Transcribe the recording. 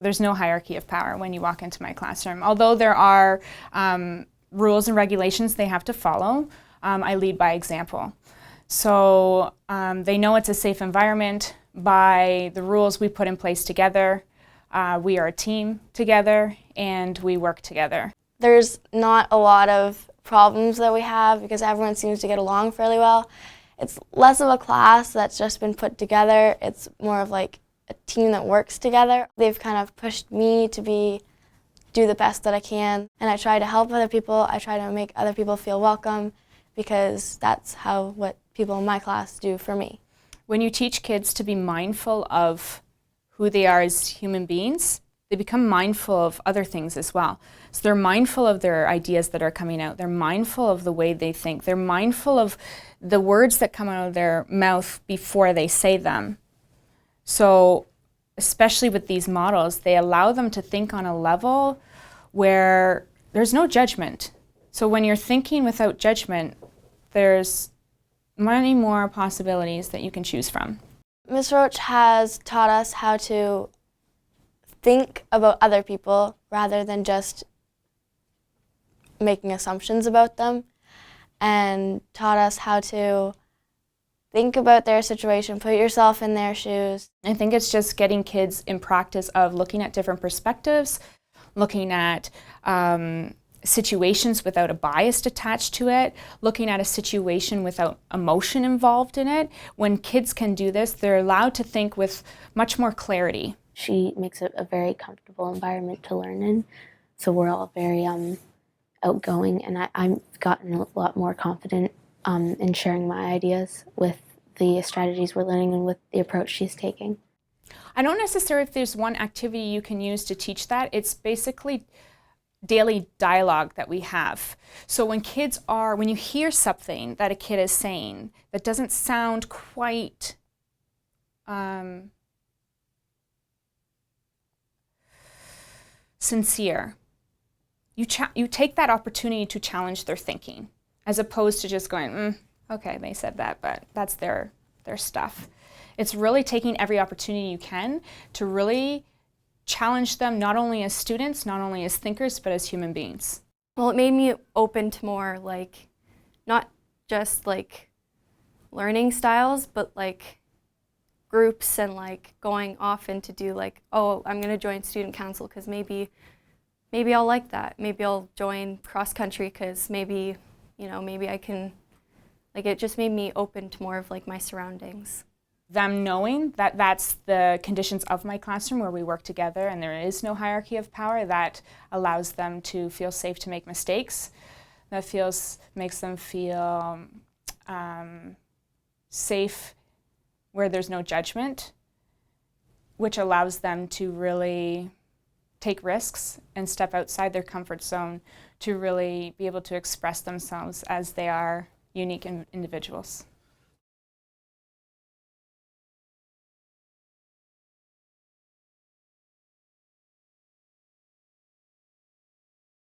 There's no hierarchy of power when you walk into my classroom. Although there are rules and regulations they have to follow, I lead by example. So they know it's a safe environment by the rules we put in place together. We are a team together and we work together. There's not a lot of problems that we have because everyone seems to get along fairly well. It's less of a class that's just been put together. It's more of like a team that works together. They've kind of pushed me to do the best that I can, and I try to help other people. I try to make other people feel welcome because that's what people in my class do for me. When you teach kids to be mindful of who they are as human beings, they become mindful of other things as well. So they're mindful of their ideas that are coming out. They're mindful of the way they think. They're mindful of the words that come out of their mouth before they say them. So especially with these models, they allow them to think on a level where there's no judgment. So when you're thinking without judgment, there's many more possibilities that you can choose from. Ms. Roach has taught us how to think about other people rather than just making assumptions about them, and taught us how to think about their situation, put yourself in their shoes. I think it's just getting kids in practice of looking at different perspectives, looking at situations without a bias attached to it, looking at a situation without emotion involved in it. When kids can do this, they're allowed to think with much more clarity. She makes it a very comfortable environment to learn in, so we're all very outgoing, and I've gotten a lot more confident in sharing my ideas with the strategies we're learning and with the approach she's taking. I don't necessarily if there's one activity you can use to teach that. It's basically daily dialogue that we have. So when you hear something that a kid is saying that doesn't sound quite sincere, you take that opportunity to challenge their thinking, as opposed to just going, okay, they said that, but that's their stuff. It's really taking every opportunity you can to really challenge them, not only as students, not only as thinkers, but as human beings. Well, it made me open to more not just learning styles, but groups and going off and to do oh, I'm gonna join student council because maybe I'll like that. Maybe I'll join cross country because maybe I can, it just made me open to more of my surroundings. Them knowing that that's the conditions of my classroom where we work together and there is no hierarchy of power, that allows them to feel safe to make mistakes. That makes them feel safe where there's no judgment, which allows them to really take risks and step outside their comfort zone to really be able to express themselves as they are unique individuals.